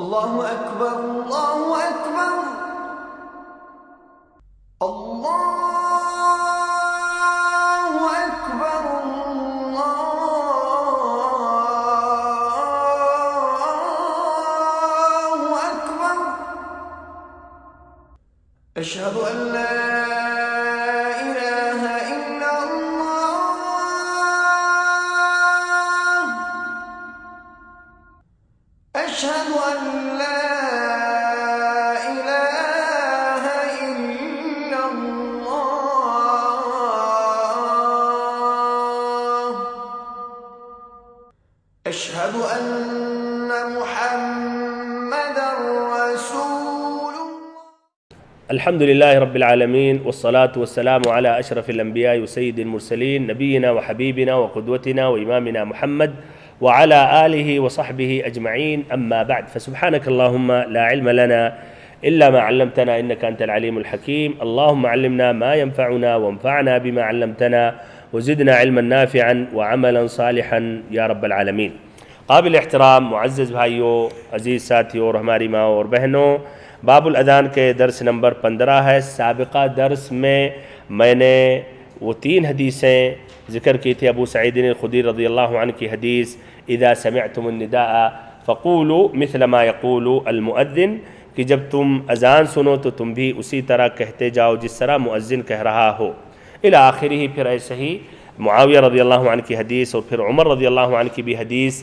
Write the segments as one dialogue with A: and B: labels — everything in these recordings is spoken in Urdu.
A: اللہ اکبر اللہ اکبر اللہ اکبر اللہ اکبر اشہد ان لا الہ الا اللہ اشہد ان لا أشهد أن محمدا رسول الله.
B: الحمد لله رب العالمين والصلاة والسلام على أشرف الأنبياء وسيد المرسلين نبينا وحبيبنا وقدوتنا وإمامنا محمد وعلى آله وصحبه أجمعين أما بعد فسبحانك اللهم لا علم لنا إلا ما علمتنا إنك أنت العليم الحكيم اللهم علمنا ما ينفعنا وانفعنا بما علمتنا وزدنا علما نافعا وعملا صالحا یا رب العالمین. قابل احترام معزز بھائیوں، عزیز ساتھیوں اور ہماری ماں اور بہنوں، باب الاذان کے درس نمبر 15 ہے. سابقہ درس میں نے وہ 3 حدیثیں ذکر کی تھی. ابو سعید الخدری رضی اللہ عنہ کی حدیث اذا سمعتم النداء فقولوا مثل ما يقول المؤذن، کہ جب تم اذان سنو تو تم بھی اسی طرح کہتے جاؤ جس طرح مؤذن کہہ رہا ہو. الی آخرہ. پھر ایسے ہی معاویہ رضی اللہ عنہ کی حدیث اور پھر عمر رضی اللہ عنہ کی بھی حدیث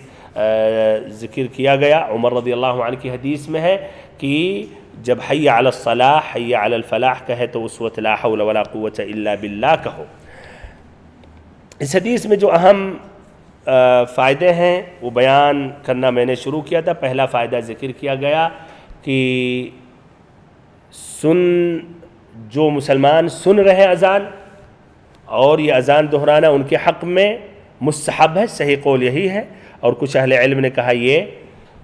B: ذکر کیا گیا. عمر رضی اللہ عنہ کی حدیث میں ہے کہ جب حی علی الصلاح حی علی الفلاح کہے تو اس وقت لا حول ولا قوة الا باللہ کہو. اس حدیث میں جو اہم فائدے ہیں وہ بیان کرنا میں نے شروع کیا تھا. پہلا فائدہ ذکر کیا گیا کہ جو مسلمان سن رہے اذان اور یہ اذان دہرانا ان کے حق میں مستحب ہے. صحیح قول یہی ہے اور کچھ اہل علم نے کہا یہ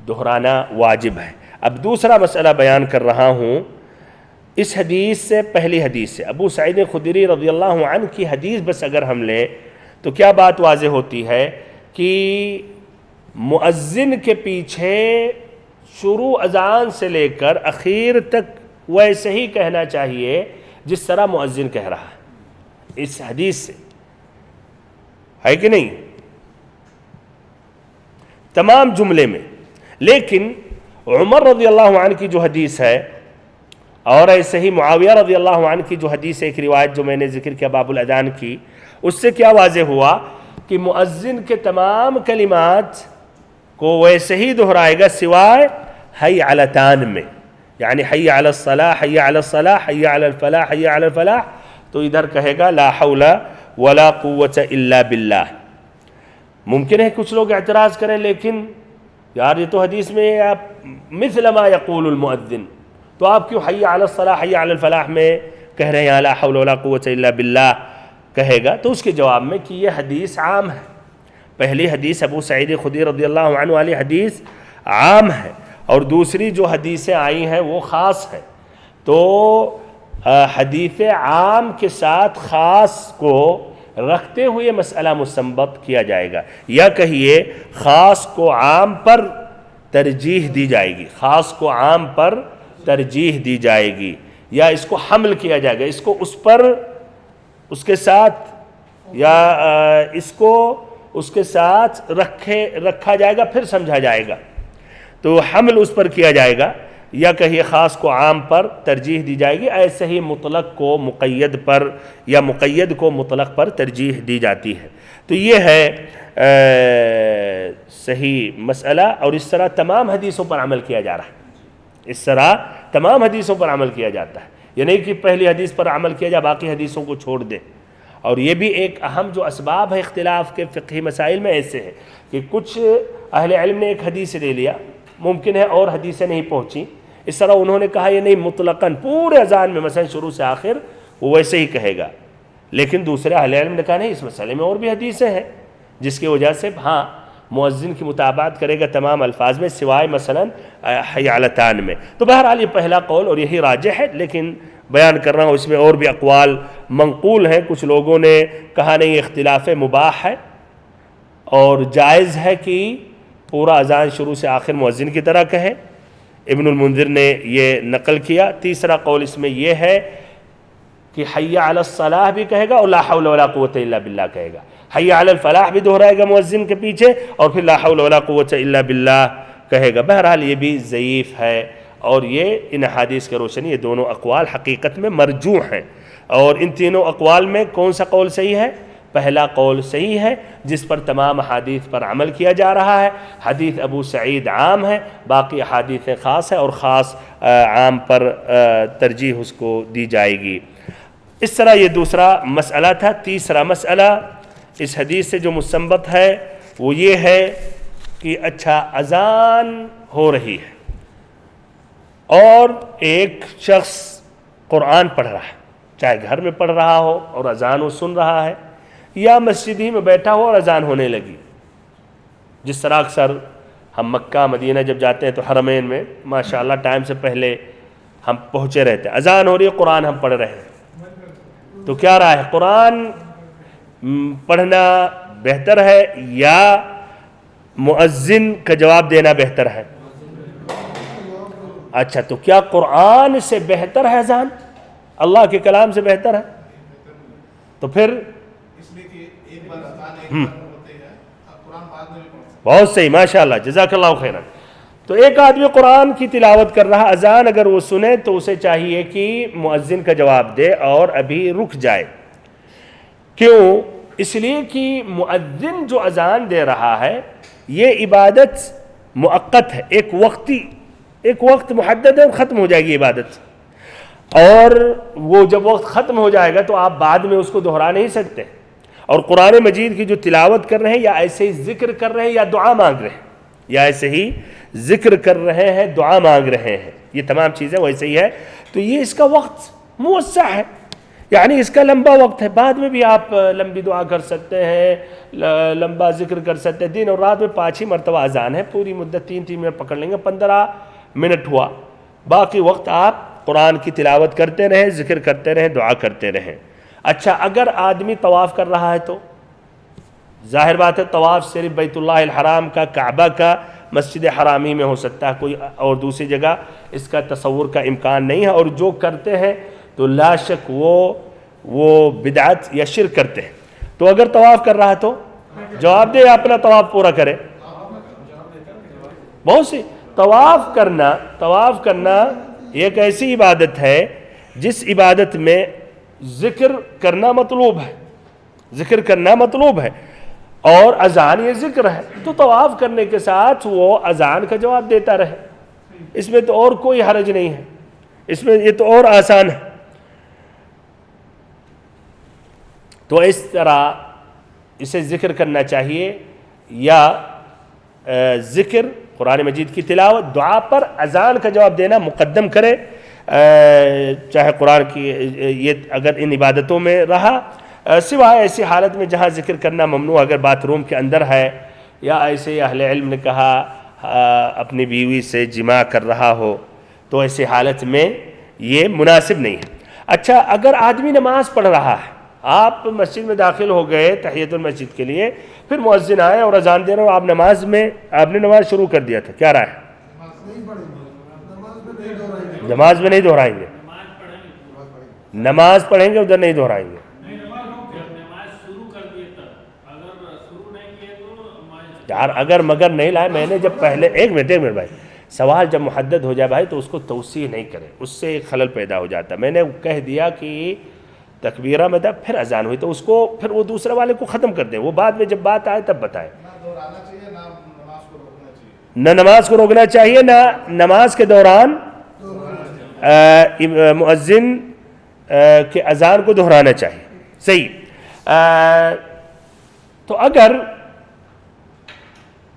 B: دہرانا واجب ہے. اب دوسرا مسئلہ بیان کر رہا ہوں. اس حدیث سے پہلی حدیث سے ابو سعید خدری رضی اللہ عنہ کی حدیث بس اگر ہم لیں تو کیا بات واضح ہوتی ہے کہ مؤذن کے پیچھے شروع اذان سے لے کر اخیر تک ویسے ہی کہنا چاہیے جس طرح مؤذن کہہ رہا ہے. اس حدیث سے ہے کہ نہیں تمام جملے میں. لیکن عمر رضی اللہ عنہ کی جو حدیث ہے اور ایسے ہی معاویہ رضی اللہ عنہ کی جو حدیث ہے، ایک روایت جو میں نے ذکر کیا باب الاذان کی، اس سے کیا واضح ہوا کہ مؤذن کے تمام کلمات کو ویسے ہی دہرائے گا سوائے حی علتان میں، یعنی حی علی الصلاح حی علی الصلاح حی علی الفلاح حی علی الفلاح، تو ادھر کہے گا لا حول ولا قوة الا باللہ. ممکن ہے کچھ لوگ اعتراض کریں لیکن یار یہ تو حدیث میں آپ مثل ما یقول المؤذن، تو آپ کیوں حی علی الصلاح حی علی الفلاح میں کہہ رہے ہیں لا حول ولا قوة الا باللہ کہے گا؟ تو اس کے جواب میں کہ یہ حدیث عام ہے. پہلی حدیث ابو سعید خدری رضی اللہ عنہ والی حدیث عام ہے اور دوسری جو حدیثیں آئی ہیں وہ خاص ہے. تو حدیث عام کے ساتھ خاص کو رکھتے ہوئے مسئلہ مستنبط کیا جائے گا، یا کہیے خاص کو عام پر ترجیح دی جائے گی، خاص کو عام پر ترجیح دی جائے گی، یا اس کو حمل کیا جائے گا، اس کو اس پر اس کے ساتھ یا اس کو اس کے ساتھ رکھا جائے گا پھر سمجھا جائے گا. تو حمل اس پر کیا جائے گا، یا کہیے خاص کو عام پر ترجیح دی جائے گی. ایسے ہی مطلق کو مقید پر یا مقید کو مطلق پر ترجیح دی جاتی ہے. تو یہ ہے صحیح مسئلہ، اور اس طرح تمام حدیثوں پر عمل کیا جا رہا ہے. اس طرح تمام حدیثوں پر عمل کیا جاتا ہے، یہ نہیں کہ پہلی حدیث پر عمل کیا جائے باقی حدیثوں کو چھوڑ دیں. اور یہ بھی ایک اہم جو اسباب ہے اختلاف کے فقہی مسائل میں ایسے ہے کہ کچھ اہل علم نے ایک حدیث لے لیا، ممکن ہے اور حدیثیں نہیں پہنچیں، اس طرح انہوں نے کہا یہ نہیں مطلقاً پورے اذان میں مثلا شروع سے آخر وہ ویسے ہی کہے گا. لیکن دوسرے اہل علم نے کہا نہیں، اس مسئلے میں اور بھی حدیثیں ہیں جس کی وجہ سے ہاں مؤذن کی مطابقت کرے گا تمام الفاظ میں سوائے مثلا حی علتان میں. تو بہرحال یہ پہلا قول اور یہی راجح ہے، لیکن بیان کر رہا ہوں اس میں اور بھی اقوال منقول ہیں. کچھ لوگوں نے کہا نہیں اختلاف مباح ہے اور جائز ہے کہ پورا اذان شروع سے آخر مؤذن کی طرح کہے، ابن المنذر نے یہ نقل کیا۔ تیسرا قول اس میں یہ ہے کہ حی علی الصلاح بھی کہے گا اور لا حول ولا قوت الا باللہ کہے گا، حی علی الفلاح بھی دہرائے گا مؤذن کے پیچھے اور پھر لا حول ولا قوت الا باللہ کہے گا۔ بہرحال یہ بھی ضعیف ہے، اور یہ ان احادیث کے روشنی یہ دونوں اقوال حقیقت میں مرجوح ہیں۔ اور ان تینوں اقوال میں کون سا قول صحیح ہے؟ پہلا قول صحیح ہے جس پر تمام احادیث پر عمل کیا جا رہا ہے۔ حدیث ابو سعید عام ہے، باقی احادیث خاص ہے، اور خاص عام پر ترجیح اس کو دی جائے گی۔ اس طرح یہ دوسرا مسئلہ تھا۔ تیسرا مسئلہ اس حدیث سے جو مستنبط ہے وہ یہ ہے کہ اچھا اذان ہو رہی ہے اور ایک شخص قرآن پڑھ رہا ہے، چاہے گھر میں پڑھ رہا ہو اور اذان وہ سن رہا ہے، یا مسجد ہی میں بیٹھا ہو اور اذان ہونے لگی۔ جس طرح اکثر ہم مکہ مدینہ جب جاتے ہیں تو حرمین میں ماشاءاللہ ٹائم سے پہلے ہم پہنچے رہتے ہیں، اذان ہو رہی ہے، قرآن ہم پڑھ رہے ہیں، تو کیا رائے ہے؟ قرآن پڑھنا بہتر ہے یا مؤذن کا جواب دینا بہتر ہے؟ اچھا، تو کیا قرآن سے بہتر ہے اذان؟ اللہ کے کلام سے بہتر ہے؟ تو پھر بہت صحیح، ماشاءاللہ، جزاک اللہ خیرا۔ تو ایک آدمی قرآن کی تلاوت کر رہا، اذان اگر وہ سنے تو اسے چاہیے کہ مؤذن کا جواب دے اور ابھی رک جائے۔ کیوں؟ اس لیے کہ مؤذن جو اذان دے رہا ہے یہ عبادت مؤقت ہے، ایک وقت محدد ہے اور ختم ہو جائے گی عبادت، اور وہ جب وقت ختم ہو جائے گا تو آپ بعد میں اس کو دہرا نہیں سکتے۔ اور قرآن مجید کی جو تلاوت کر رہے ہیں یا ایسے ہی ذکر کر رہے ہیں یا دعا مانگ رہے ہیں، یا ایسے ہی ذکر کر رہے ہیں دعا مانگ رہے ہیں، یہ تمام چیزیں ویسے ہی ہے، تو یہ اس کا وقت موسع ہے، یعنی اس کا لمبا وقت ہے۔ بعد میں بھی آپ لمبی دعا کر سکتے ہیں، لمبا ذکر کر سکتے ہیں۔ دن اور رات میں 5 ہی مرتبہ اذان ہے، پوری مدت 3 منٹ پکڑ لیں گے، 15 منٹ ہوا، باقی وقت آپ قرآن کی تلاوت کرتے رہیں، ذکر کرتے رہیں، دعا کرتے رہیں۔ اچھا، اگر آدمی طواف کر رہا ہے تو ظاہر بات ہے طواف صرف بیت اللہ الحرام کا، کعبہ کا، مسجد حرامی میں ہو سکتا ہے، کوئی اور دوسری جگہ اس کا تصور کا امکان نہیں ہے، اور جو کرتے ہیں تو لا شک وہ بدعت یا شرک کرتے ہیں۔ تو اگر طواف کر رہا ہے تو جواب دے، اپنا طواف پورا کرے۔ بہت سی طواف کرنا ایک ایسی عبادت ہے جس عبادت میں ذکر کرنا مطلوب ہے، اور اذان یہ ذکر ہے، تو طواف کرنے کے ساتھ وہ اذان کا جواب دیتا رہے، اس میں تو اور کوئی حرج نہیں ہے، اس میں یہ تو اور آسان ہے۔ تو اس طرح اسے ذکر کرنا چاہیے، یا ذکر قرآن مجید کی تلاوت، دعا پر اذان کا جواب دینا مقدم کرے، چاہے قرآن کی یہ اگر ان عبادتوں میں رہا، سوائے ایسی حالت میں جہاں ذکر کرنا ممنوع، اگر باتھ روم کے اندر ہے، یا ایسے اہل علم نے کہا اپنی بیوی سے جماع کر رہا ہو، تو ایسی حالت میں یہ مناسب نہیں ہے۔ اچھا، اگر آدمی نماز پڑھ رہا ہے، آپ مسجد میں داخل ہو گئے تحیۃ المسجد کے لیے، پھر مؤذن آئے اور اذان دے رہے ہو، آپ نے نماز شروع کر دیا تھا، کیا رائے ہے؟ نماز میں نہیں دہرائیں گے، نماز پڑھیں گے، ادھر نہیں دہرائیں گے۔ یار اگر مگر نہیں لائے، میں نے جب پہلے ایک منٹ بھائی، سوال جب محدد ہو جائے بھائی تو اس کو توسیع نہیں کرے، اس سے ایک خلل پیدا ہو جاتا ہے۔ میں نے کہہ دیا کہ تکبیرہ میں تھا، پھر اذان ہوئی، تو اس کو پھر وہ دوسرے والے کو ختم کر دیں، وہ بعد میں جب بات آئے تب بتائے۔ نہ نماز کو روکنا چاہیے، نہ نماز کے دوران مؤذن کے اذان کو دہرانا چاہیے۔ صحیح۔ تو اگر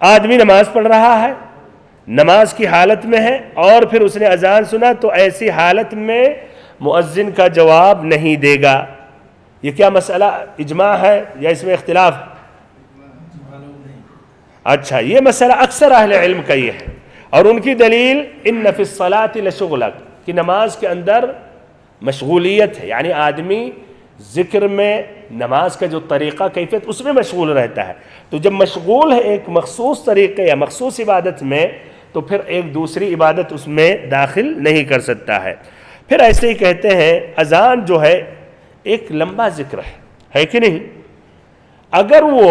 B: آدمی نماز پڑھ رہا ہے، نماز کی حالت میں ہے، اور پھر اس نے اذان سنا، تو ایسی حالت میں مؤذن کا جواب نہیں دے گا۔ یہ کیا مسئلہ اجماع ہے یا اس میں اختلاف؟ اچھا، یہ مسئلہ اکثر اہل علم کا یہ ہے، اور ان کی دلیل ان فی الصلاۃ لشغلا، کہ نماز کے اندر مشغولیت ہے، یعنی آدمی ذکر میں نماز کا جو طریقہ کیفیت اس میں مشغول رہتا ہے، تو جب مشغول ہے ایک مخصوص طریقے یا مخصوص عبادت میں، تو پھر ایک دوسری عبادت اس میں داخل نہیں کر سکتا ہے۔ پھر ایسے ہی کہتے ہیں اذان جو ہے ایک لمبا ذکر ہے کہ نہیں؟ اگر وہ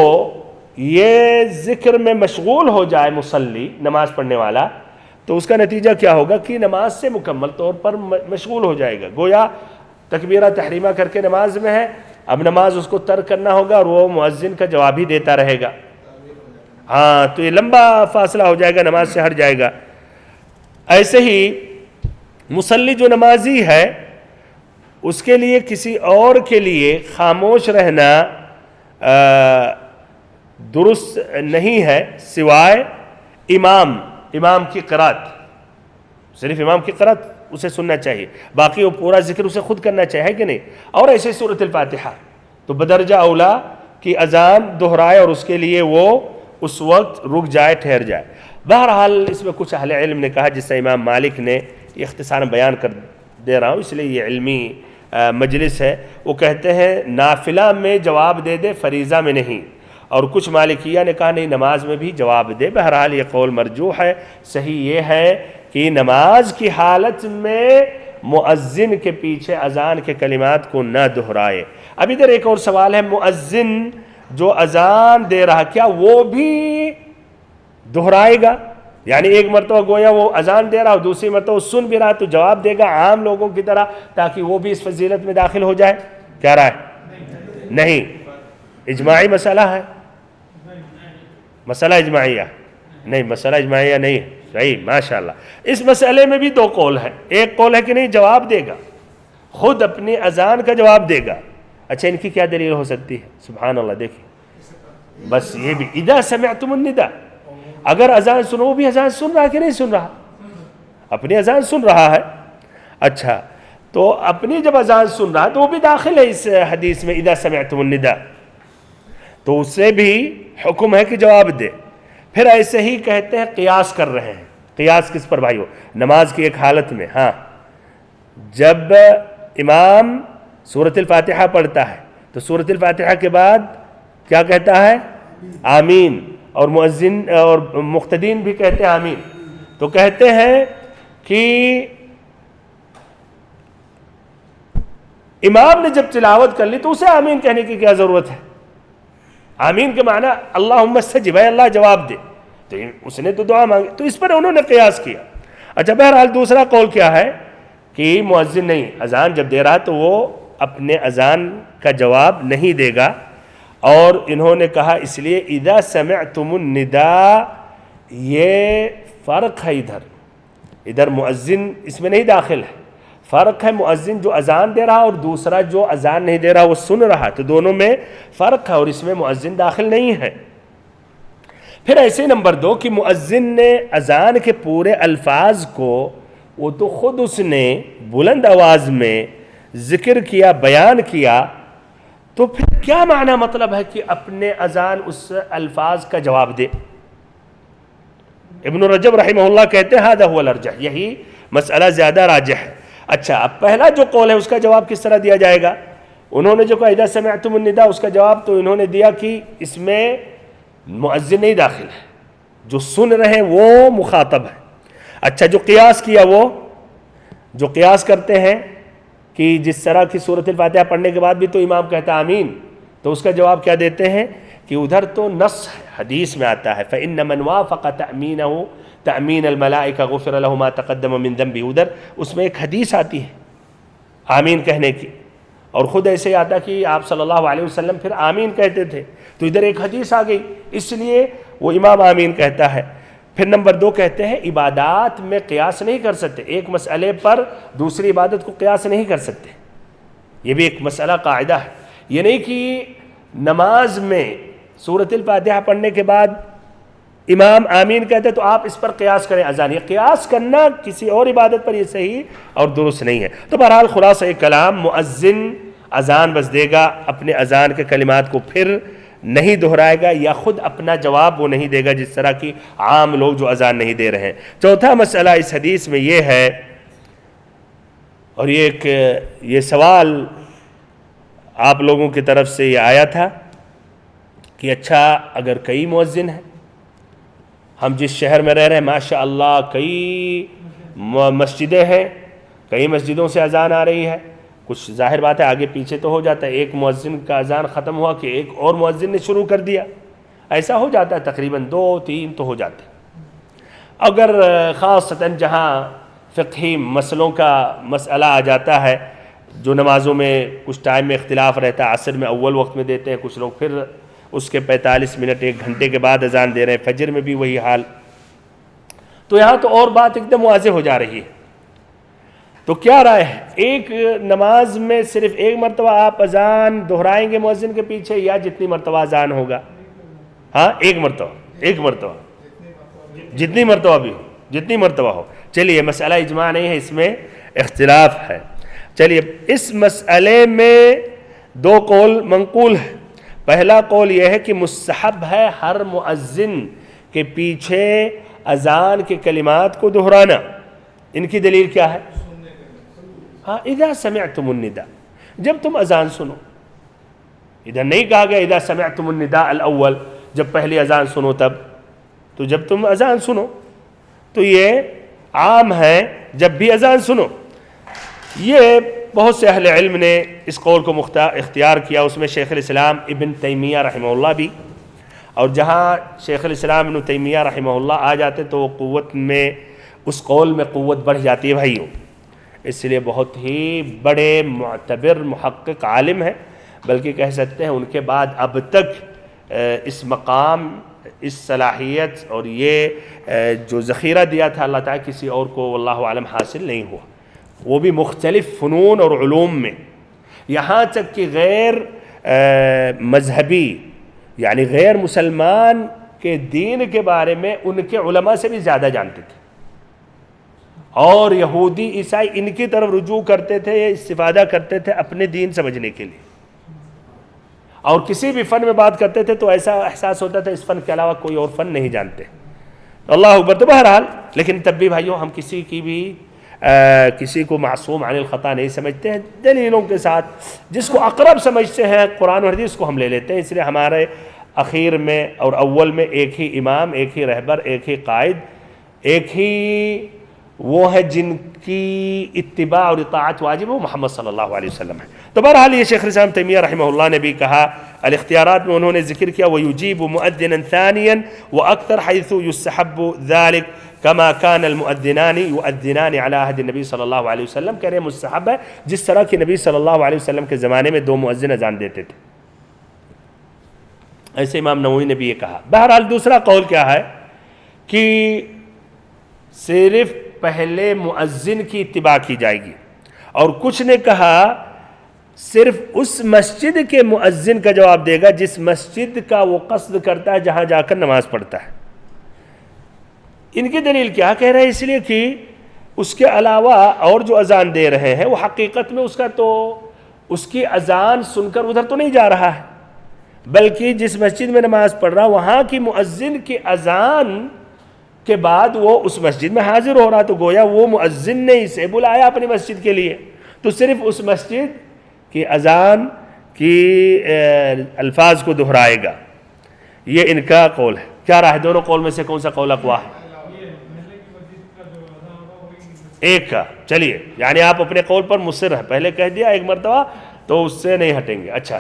B: یہ ذکر میں مشغول ہو جائے مصلی، نماز پڑھنے والا، تو اس کا نتیجہ کیا ہوگا کہ نماز سے مکمل طور پر مشغول ہو جائے گا، گویا تکبیرہ تحریمہ کر کے نماز میں ہے، اب نماز اس کو ترک کرنا ہوگا اور وہ مؤذن کا جواب ہی دیتا رہے گا، ہاں تو یہ لمبا فاصلہ ہو جائے گا، نماز سے ہٹ جائے گا۔ ایسے ہی مصلی جو نمازی ہے اس کے لیے کسی اور کے لیے خاموش رہنا درست نہیں ہے سوائے امام کی قرات، صرف امام کی قرات اسے سننا چاہیے، باقی وہ پورا ذکر اسے خود کرنا چاہیے کہ نہیں۔ اور ایسے سورۃ الفاتحہ تو بدرجہ اولا کی اذان دہرائے اور اس کے لیے وہ اس وقت رک جائے، ٹھہر جائے۔ بہرحال اس میں کچھ اہل علم نے کہا، جس سے امام مالک نے یہ اختصاراً بیان کر دے رہا ہوں اس لیے یہ علمی مجلس ہے، وہ کہتے ہیں نافلہ میں جواب دے دے، فریضہ میں نہیں، اور کچھ مالکیہ نے کہا نہیں نماز میں بھی جواب دے۔ بہرحال یہ قول مرجوح ہے، صحیح یہ ہے کہ نماز کی حالت میں مؤذن کے پیچھے اذان کے کلمات کو نہ دہرائے۔ اب ادھر ایک اور سوال ہے، مؤذن جو اذان دے رہا کیا وہ بھی دہرائے گا؟ یعنی ایک مرتبہ گویا وہ اذان دے رہا اور دوسری مرتبہ وہ سن بھی رہا تو جواب دے گا عام لوگوں کی طرح تاکہ وہ بھی اس فضیلت میں داخل ہو جائے؟ کیا رائے؟ نہیں، اجماعی مسئلہ ہے، مسئلہ اجماعیہ نہیں، مسئلہ اجماعیہ نہیں ہے، صحیح ماشاءاللہ۔ اس مسئلے میں بھی دو قول ہے، ایک قول ہے کہ نہیں جواب دے گا، خود اپنی اذان کا جواب دے گا۔ اچھا ان کی کیا دلیل ہو سکتی ہے؟ سبحان اللہ، دیکھیں بس یہ بھی اذا سمعتم النداء، اگر اذان سنو، وہ بھی اذان سن رہا کہ نہیں سن رہا؟ اپنی اذان سن رہا ہے۔ اچھا تو اپنی جب اذان سن رہا ہے تو وہ بھی داخل ہے اس حدیث میں اذا سمعتم النداء، تو اس سے بھی حکم ہے کہ جواب دے۔ پھر ایسے ہی کہتے ہیں قیاس کر رہے ہیں، قیاس کس پر بھائیو؟ نماز کی ایک حالت میں، ہاں جب امام سورۃ الفاتحہ پڑھتا ہے تو سورۃ الفاتحہ کے بعد کیا کہتا ہے؟ آمین، اور مؤذن اور مقتدین بھی کہتے ہیں آمین۔ تو کہتے ہیں کہ امام نے جب تلاوت کر لی تو اسے آمین کہنے کی کیا ضرورت ہے؟ آمین کے معنی اللہم استجب، اے اللہ جواب دے، تو اس نے تو دعا مانگی، تو اس پر انہوں نے قیاس کیا۔ اچھا بہرحال دوسرا قول کیا ہے کہ مؤذن نہیں، اذان جب دے رہا تو وہ اپنے اذان کا جواب نہیں دے گا، اور انہوں نے کہا اس لیے اذا سمعتم النداء، یہ فرق ہے، ادھر مؤذن اس میں نہیں داخل ہے، فرق ہے مؤذن جو اذان دے رہا اور دوسرا جو اذان نہیں دے رہا وہ سن رہا، تو دونوں میں فرق ہے اور اس میں مؤذن داخل نہیں ہے۔ پھر ایسے نمبر دو کہ مؤذن نے اذان کے پورے الفاظ کو وہ تو خود اس نے بلند آواز میں ذکر کیا، بیان کیا، تو پھر کیا معنی مطلب ہے کہ اپنے اذان اس الفاظ کا جواب دے؟ ابن رجب رحمہ اللہ کہتے ہیں ھذا ھو الارجح، یہی مسئلہ زیادہ راجح ہے۔ اچھا اب پہلا جو قول ہے اس کا جواب کس طرح دیا جائے گا؟ انہوں نے جو کہا اذا سمعتم النداء، اس کا جواب تو انہوں نے دیا کہ اس میں مؤذن نہیں داخل ہے، جو سن رہے ہیں وہ مخاطب ہے۔ اچھا جو قیاس کیا، وہ جو قیاس کرتے ہیں کہ جس طرح کی سورۃ الفاتحہ پڑھنے کے بعد بھی تو امام کہتا ہے آمین، تو اس کا جواب کیا دیتے ہیں کہ ادھر تو نص ہے، حدیث میں آتا ہے فَإِنَّ مَنْ وَافَقَ تَأْمِينَهُ تأمین الملائکہ غفر له ما تقدم من ذنبہ، ادھر اس میں ایک حدیث آتی ہے آمین کہنے کی، اور خود ایسے ہی آتا کہ آپ صلی اللہ علیہ وسلم پھر آمین کہتے تھے، تو ادھر ایک حدیث آ گئی، اس لیے وہ امام آمین کہتا ہے۔ پھر نمبر دو کہتے ہیں عبادات میں قیاس نہیں کر سکتے، ایک مسئلے پر دوسری عبادت کو قیاس نہیں کر سکتے، یہ بھی ایک مسئلہ قاعدہ ہے۔ یہ نہیں کہ نماز میں سورۃ الفاتحہ پڑھنے کے بعد امام آمین کہتے تو آپ اس پر قیاس کریں اذان، یہ قیاس کرنا کسی اور عبادت پر یہ صحیح اور درست نہیں ہے۔ تو بہرحال خلاصہ کلام، مؤذن اذان بس دے گا، اپنے اذان کے کلمات کو پھر نہیں دہرائے گا، یا خود اپنا جواب وہ نہیں دے گا جس طرح کی عام لوگ جو اذان نہیں دے رہے ہیں۔ چوتھا مسئلہ اس حدیث میں یہ ہے، اور یہ سوال آپ لوگوں کی طرف سے یہ آیا تھا کہ اچھا اگر کئی مؤذن ہیں، ہم جس شہر میں رہ رہے ہیں ماشاء اللہ کئی مسجدیں ہیں، کئی مسجدوں سے اذان آ رہی ہے، کچھ ظاہر بات ہے آگے پیچھے تو ہو جاتا ہے، ایک مؤذن کا اذان ختم ہوا کہ ایک اور مؤذن نے شروع کر دیا، ایسا ہو جاتا ہے، تقریباً 2-3 تو ہو جاتے ہیں۔ اگر خاصتاً جہاں فقہی مسئلوں کا مسئلہ آ جاتا ہے، جو نمازوں میں کچھ ٹائم میں اختلاف رہتا ہے، عصر میں اول وقت میں دیتے ہیں، کچھ لوگ پھر اس کے 45 منٹ 1 گھنٹے کے بعد اذان دے رہے ہیں، فجر میں بھی وہی حال، تو یہاں تو اور بات ایک دم واضح ہو جا رہی ہے۔ تو کیا رائے ہے، ایک نماز میں صرف ایک مرتبہ آپ اذان دہرائیں گے مؤذن کے پیچھے، یا جتنی مرتبہ اذان ہوگا؟ ہاں ایک مرتبہ جتنی مرتبہ بھی ہو، جتنی مرتبہ ہو۔ چلیے مسئلہ اجماع نہیں ہے، اس میں اختلاف ہے۔ چلیے اس مسئلے میں 2 قول منقول ہے۔ پہلا قول یہ ہے کہ مستحب ہے ہر مؤذن کے پیچھے اذان کے کلمات کو دہرانا۔ ان کی دلیل کیا ہے؟ ہاں اذا سمعتم النداء، جب تم اذان سنو، ادھر نہیں کہا گیا اذا سمعتم النداء الاول، جب پہلی اذان سنو تب، تو جب تم اذان سنو، تو یہ عام ہے جب بھی اذان سنو۔ یہ بہت سے اہل علم نے اس قول کو اختیار کیا، اس میں شیخ الاسلام ابن تیمیہ رحمہ اللہ بھی، اور جہاں شیخ الاسلام ابن تیمیہ رحمہ اللہ آ جاتے تو قوت میں اس قول میں قوت بڑھ جاتی ہے بھائیوں، اس لیے بہت ہی بڑے معتبر محقق عالم ہیں، بلکہ کہہ سکتے ہیں ان کے بعد اب تک اس مقام، اس صلاحیت اور یہ جو ذخیرہ دیا تھا اللہ تعالیٰ کسی اور کو واللہ عالم حاصل نہیں ہوا، وہ بھی مختلف فنون اور علوم میں، یہاں تک کہ غیر مذہبی یعنی غیر مسلمان کے دین کے بارے میں ان کے علماء سے بھی زیادہ جانتے تھے، اور یہودی عیسائی ان کی طرف رجوع کرتے تھے یا استفادہ کرتے تھے اپنے دین سمجھنے کے لیے، اور کسی بھی فن میں بات کرتے تھے تو ایسا احساس ہوتا تھا اس فن کے علاوہ کوئی اور فن نہیں جانتے۔ اللہ اکبر۔ تو بہرحال لیکن تب بھی بھائیوں ہم کسی کو معصوم عن الخطا نہیں سمجھتے ہیں، دلیلوں کے ساتھ جس کو اقرب سمجھتے ہیں قرآن و حدیث کو ہم لے لیتے ہیں، اس لیے ہمارے اخیر میں اور اول میں ایک ہی امام، ایک ہی رہبر، ایک ہی قائد، ایک ہی وہ ہے جن کی اتباع اور اطاعت واجب وہ محمد صلی اللہ علیہ وسلم ہے۔ تو بہرحال یہ شیخ الاسلام تیمیہ رحمہ اللہ نے بھی کہا، الاختیارات میں انہوں نے ذکر کیا وَيُجِيبُ مُؤَذِّنًا ثَانِيًا وَأَكْثَرْ حَيْثُ يُسْتَحَبُّ ذَلِكَ كَمَا كَانَ الْمُؤَذِّنَانِ يُؤَذِّنَانِ عَلَى عَهْدِ النبی صلی اللہ علیہ وسلم، کہہ رہے مستحب ہے جس طرح کہ نبی صلی اللہ علیہ وسلم کے زمانے میں 2 مؤذن اذان دیتے تھے، ایسے امام نووی نے بھی یہ کہا۔ بہرحال دوسرا قول کیا ہے کہ صرف پہلے مؤذن کی اتباع کی جائے گی، اور کچھ نے کہا صرف اس مسجد کے مؤذن کا جواب دے گا جس مسجد کا وہ قصد کرتا ہے جہاں جا کر نماز پڑھتا ہے۔ ان کی دلیل کیا کہہ رہے ہیں؟ اس لیے کہ اس کے علاوہ اور جو اذان دے رہے ہیں وہ حقیقت میں اس کی اذان سن کر ادھر تو نہیں جا رہا ہے، بلکہ جس مسجد میں نماز پڑھ رہا وہاں کی مؤذن کی اذان کے بعد وہ اس مسجد میں حاضر ہو رہا، تو گویا وہ مؤذن نے اسے بلایا اپنی مسجد کے لیے، تو صرف اس مسجد کی اذان کی الفاظ کو دہرائے گا۔ یہ ان کا قول ہے۔ کیا رائے دونوں قول میں سے کون سا قول اقویٰ ہے؟ ایک کا۔ چلیے یعنی آپ اپنے قول پر مصر ہیں، پہلے کہہ دیا ایک مرتبہ تو اس سے نہیں ہٹیں گے۔ اچھا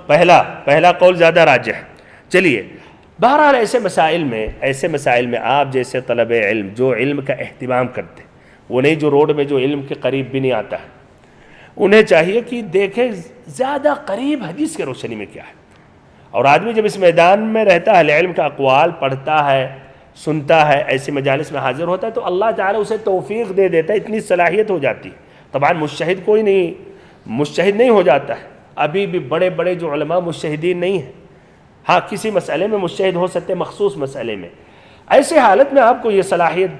B: پہلا قول زیادہ راجح ہے۔ چلیے بہرحال ایسے مسائل میں آپ جیسے طلب علم جو علم کا اہتمام کرتے، وہ نہیں جو روڈ میں جو علم کے قریب بھی نہیں آتا ہے، انہیں چاہیے کہ دیکھیں زیادہ قریب حدیث کے روشنی میں کیا ہے، اور آدمی جب اس میدان میں رہتا ہے علم کا اقوال پڑھتا ہے، سنتا ہے، ایسی مجالس میں حاضر ہوتا ہے تو اللہ تعالیٰ اسے توفیق دے دیتا ہے، اتنی صلاحیت ہو جاتی ہے۔ طبعاً مجتہد نہیں ہو جاتا ہے، ابھی بھی بڑے بڑے جو علماء مجتہدین نہیں ہیں، ہاں کسی مسئلے میں مجتہد ہو سکتے، مخصوص مسئلے میں، ایسی حالت میں آپ کو یہ صلاحیت،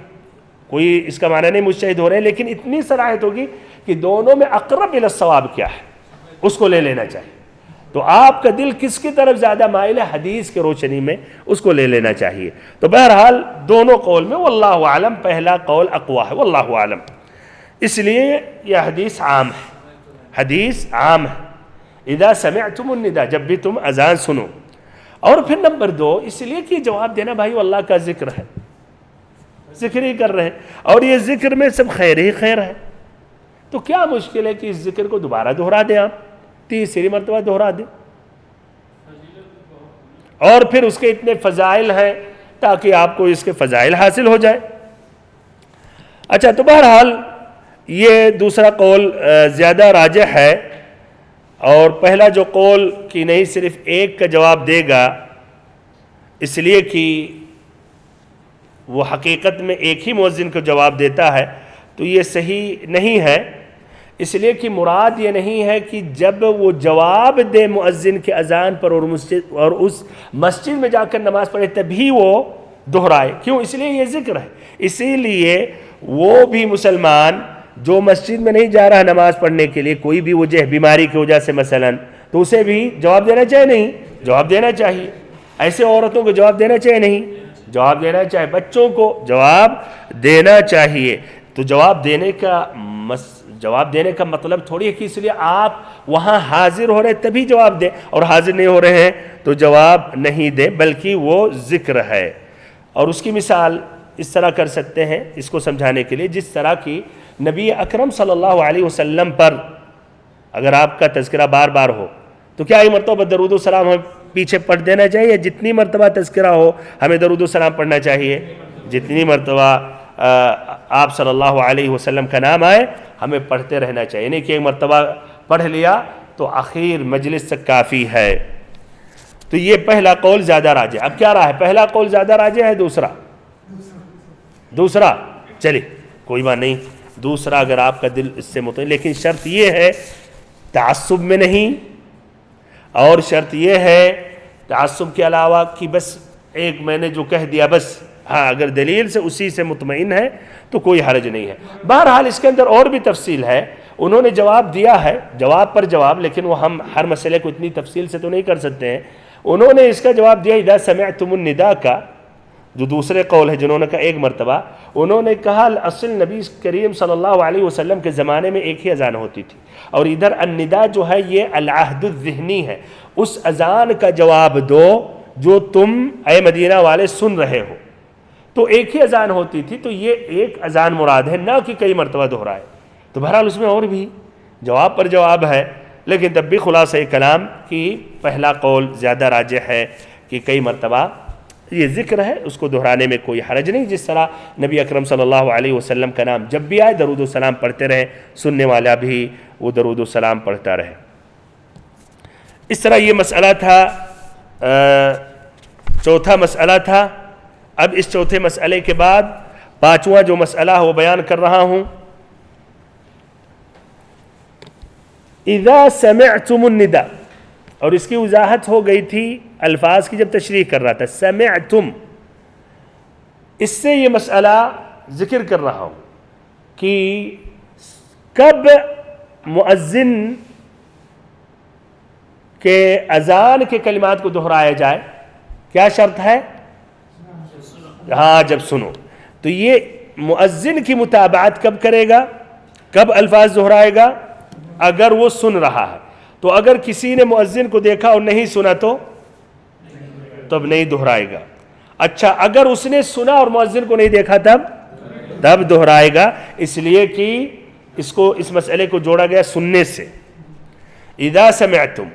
B: کوئی اس کا معنی نہیں مجتہد ہو رہے ہیں، لیکن اتنی صلاحیت ہوگی کہ دونوں میں اقرب الی الصواب کیا ہے اس کو لے لینا چاہیے۔ تو آپ کا دل کس کی طرف زیادہ مائل ہے؟ حدیث کے روشنی میں اس کو لے لینا چاہیے۔ تو بہرحال دونوں قول میں واللہ عالم پہلا قول اقویٰ ہے، واللہ عالم، اس لیے یہ حدیث عام ہے، اذا سمعتم النداء، جب بھی تم اذان سنو، اور پھر نمبر 2 اس لیے کہ جواب دینا بھائی اللہ کا ذکر ہے، ذکر ہی کر رہے ہیں، اور یہ ذکر میں سب خیر ہی خیر ہے، تو کیا مشکل ہے کہ اس ذکر کو دوبارہ دہرا دیں، آپ تیسری مرتبہ دہرا دیں، اور پھر اس کے اتنے فضائل ہیں تاکہ آپ کو اس کے فضائل حاصل ہو جائے۔ اچھا، تو بہرحال یہ دوسرا قول زیادہ راجح ہے، اور پہلا جو قول کہ نہیں صرف ایک کا جواب دے گا، اس لیے کہ وہ حقیقت میں ایک ہی مؤذن کو جواب دیتا ہے، تو یہ صحیح نہیں ہے، اس لیے کہ مراد یہ نہیں ہے کہ جب وہ جواب دے مؤذن کے اذان پر اور اس مسجد میں جا کر نماز پڑھے تبھی وہ دہرائے، کیوں؟ اس لیے یہ ذکر ہے، اسی لیے وہ بھی مسلمان جو مسجد میں نہیں جا رہا نماز پڑھنے کے لیے، کوئی بھی وجہ بیماری کی وجہ سے مثلا، تو اسے بھی جواب دینا چاہیے نہیں؟ جواب دینا چاہیے۔ ایسے عورتوں کو جواب دینا چاہیے نہیں؟ جواب دینا چاہیے۔ بچوں کو جواب دینا چاہیے۔ تو جواب دینے کا مطلب تھوڑی ہے کہ اس لیے آپ وہاں حاضر ہو رہے تبھی جواب دیں، اور حاضر نہیں ہو رہے ہیں تو جواب نہیں دیں، بلکہ وہ ذکر ہے۔ اور اس کی مثال اس طرح کر سکتے ہیں اس کو سمجھانے کے لیے، جس طرح کی نبی اکرم صلی اللہ علیہ وسلم پر اگر آپ کا تذکرہ بار بار ہو تو کیا ایک مرتبہ درود و سلام ہمیں پیچھے پڑھ دینا چاہیے؟ جتنی مرتبہ تذکرہ ہو ہمیں درود و سلام پڑھنا چاہیے، جتنی مرتبہ آپ صلی اللہ علیہ وسلم کا نام آئے ہمیں پڑھتے رہنا چاہیے، نہیں کہ ایک مرتبہ پڑھ لیا تو آخر مجلس تک کافی ہے۔ تو یہ پہلا قول زیادہ راجح۔ اب کیا رہا ہے؟ پہلا قول زیادہ راجح ہے، دوسرا چلیے کوئی بات نہیں، دوسرا اگر آپ کا دل اس سے مطمئن، لیکن شرط یہ ہے تعصب میں نہیں، اور شرط یہ ہے تعصب کے علاوہ کہ بس ایک میں نے جو کہہ دیا بس، ہاں اگر دلیل سے اسی سے مطمئن ہے تو کوئی حرج نہیں ہے۔ بہرحال اس کے اندر اور بھی تفصیل ہے، انہوں نے جواب دیا ہے، جواب پر جواب، لیکن وہ ہم ہر مسئلے کو اتنی تفصیل سے تو نہیں کر سکتے ہیں۔ انہوں نے اس کا جواب دیا اذا سمعتم النداء کا، جو دوسرے قول ہے جنہوں نے کہا ایک مرتبہ، انہوں نے کہا اصل نبی کریم صلی اللہ علیہ وسلم کے زمانے میں ایک ہی اذان ہوتی تھی، اور ادھر النداء جو ہے یہ العہد الذہنی ہے، اس اذان کا جواب دو جو تم اے مدینہ والے سن رہے ہو، تو ایک ہی اذان ہوتی تھی، تو یہ ایک اذان مراد ہے، نہ کہ کئی مرتبہ دہرائے۔ تو بہرحال اس میں اور بھی جواب پر جواب ہے، لیکن تب بھی خلاصہ کلام کی پہلا قول زیادہ راجح ہے کہ کئی مرتبہ یہ ذکر ہے، اس کو دہرانے میں کوئی حرج نہیں، جس طرح نبی اکرم صلی اللہ علیہ وسلم کا نام جب بھی آئے درود و سلام پڑھتے رہے، سننے والا بھی وہ درود و سلام پڑھتا رہے۔ اس طرح یہ مسئلہ تھا، چوتھا مسئلہ تھا۔ اب اس چوتھے مسئلے کے بعد پانچواں جو مسئلہ ہے وہ بیان کر رہا ہوں۔ اذا سمعتم النداء، اور اس کی وضاحت ہو گئی تھی الفاظ کی جب تشریح کر رہا تھا، سمعتم، اس سے یہ مسئلہ ذکر کر رہا ہوں کہ کب مؤذن کے اذان کے کلمات کو دہرایا جائے، کیا شرط ہے؟ ہاں، جب سنو۔ تو یہ مؤذن کی متابعت کب کرے گا، کب الفاظ دہرائے گا؟ اگر وہ سن رہا ہے۔ تو اگر کسی نے مؤذن کو دیکھا اور نہیں سنا تو تب نہیں دہرائے گا۔ اچھا، اگر اس نے سنا اور مؤذن کو نہیں دیکھا تب دہرائے گا، اس لیے کہ اس مسئلے کو جوڑا گیا سننے سے۔ اذا سمعتم،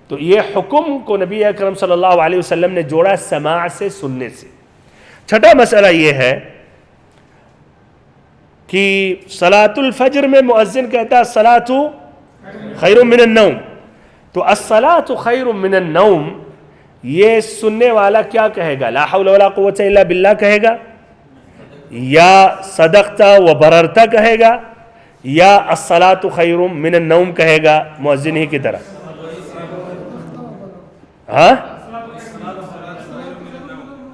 B: تو یہ حکم کو نبی اکرم صلی اللہ علیہ وسلم نے جوڑا سماع سے، سننے سے۔ چھٹا مسئلہ یہ ہے کہ صلاۃ الفجر میں مؤذن کہتا ہے الصلاۃ خیر من النوم، تو الصلاۃ خیر من النوم، یہ سننے والا کیا کہے گا؟ لا حول ولا قوت الا باللہ کہے گا، یا صدقت و بررت کہے گا، یا الصلاۃ خیر من النوم کہے گا مؤذن ہی کی طرح؟ ہاں،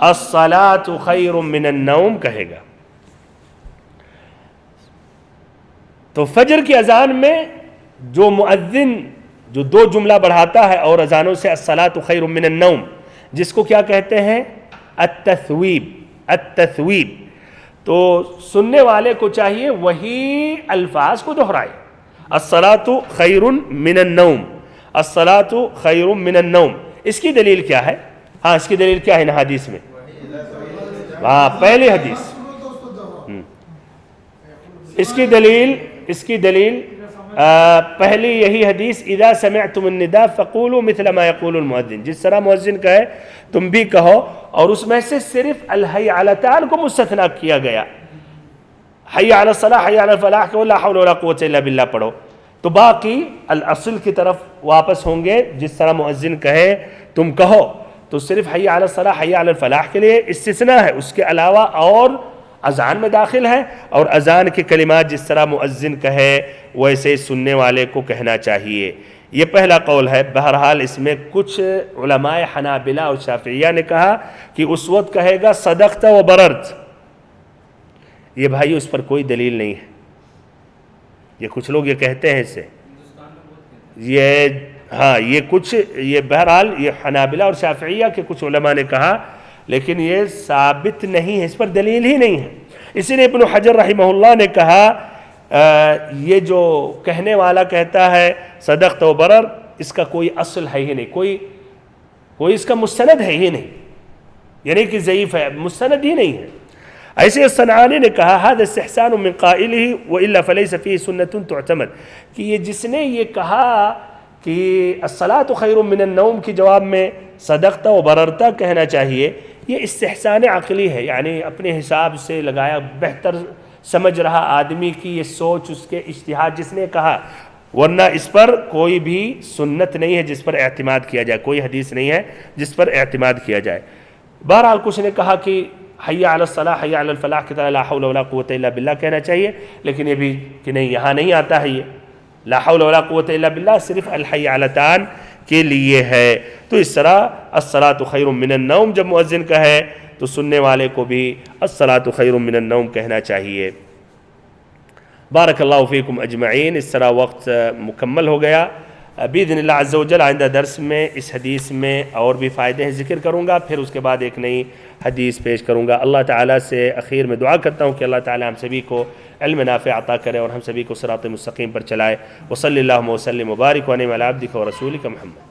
B: الصلاۃ خیر من النوم کہے گا۔ تو فجر کی اذان میں جو مؤذن جو دو جملہ بڑھاتا ہے اور اذانوں سے الصلاۃ خیر من النوم، جس کو کیا کہتے ہیں؟ التثویب۔ تو سننے والے کو چاہیے وہی الفاظ کو دہرائے، الصلاۃ خیر من النوم، الصلاۃ خیر من النوم۔ اس کی دلیل کیا ہے؟ ہاں اس کی دلیل کیا ہے نا حدیث میں؟ ہاں پہلی حدیث اس کی دلیل پہلی یہی حدیث اذا سمعتم النداء فقولوا مثل ما يقول المؤذن، جس طرح مؤذن کہے تم بھی کہو، اور اس میں سے صرف الحی علتان کو مستثنیٰ کیا گیا، حی علی الصلاح حی علی الفلاح کہ لا حول ولا قوت الا باللہ پڑھو، تو باقی الاصل کی طرف واپس ہوں گے، جس طرح مؤذن کہے تم کہو، تو صرف حی علی الصلاح حی علی الفلاح کے لیے استثناء ہے، اس کے علاوہ اور اذان میں داخل ہے، اور اذان کے کلمات جس طرح مؤذن کہے ویسے سننے والے کو کہنا چاہیے۔ یہ پہلا قول ہے۔ بہرحال اس میں کچھ علماء حنابلہ اور شافعیہ نے کہا کہ اس وقت کہے گا صدقت و بررت، یہ بھائی اس پر کوئی دلیل نہیں ہے، یہ کچھ لوگ یہ کہتے ہیں اسے، یہ بہرحال یہ حنابلہ اور شافعیہ کے کچھ علماء نے کہا، لیکن یہ ثابت نہیں ہے، اس پر دلیل ہی نہیں ہے۔ اسی لیے ابن حجر رحمہ اللہ نے کہا یہ جو کہنے والا کہتا ہے صدقت و برر، اس کا کوئی اصل ہے ہی نہیں، کوئی اس کا مستند ہے ہی نہیں، یعنی کہ ضعیف ہے، مستند ہی نہیں ہے۔ ایسے الصنعانی نے کہا هذا استحسان من قائله والا فليس فيه سنة تعتمد، کہ یہ جس نے یہ کہا کہ الصلاۃ خیر من النوم کی جواب میں صدقت و بررت کہنا چاہیے، یہ استحسان عقلی ہے، یعنی اپنے حساب سے لگایا، بہتر سمجھ رہا آدمی کی یہ سوچ، اس کے اجتہاد، جس نے کہا، ورنہ اس پر کوئی بھی سنت نہیں ہے جس پر اعتماد کیا جائے، کوئی حدیث نہیں ہے جس پر اعتماد کیا جائے۔ بہرحال کچھ نے کہا کہ حی علی الصلاح حی علی الفلاح کی طرح لا حول ولا قوت الا باللہ کہنا چاہیے، لیکن یہ بھی کہ نہیں، یہاں نہیں آتا ہے، یہ لا حول ولا قوت الا باللہ صرف الحی علتان کے لیے ہے۔ تو اس طرح الصلاۃ خیر من النوم جب مؤذن کہے تو سننے والے کو بھی الصلاۃ خیر من النوم کہنا چاہیے۔ بارک اللہ فیکم اجمعین۔ اس طرح وقت مکمل ہو گیا۔ باذن اللہ عز و جل آئندہ درس میں اس حدیث میں اور بھی فائدے ہیں ذکر کروں گا، پھر اس کے بعد ایک نئی حدیث پیش کروں گا۔ اللہ تعالیٰ سے اخیر میں دعا کرتا ہوں کہ اللہ تعالیٰ ہم سبھی کو علم نافع عطا کرے اور ہم سبھی کو صراط مستقیم پر چلائے۔ وصلی اللہ وسلم وبارک علی عبدک و رسولک محمد۔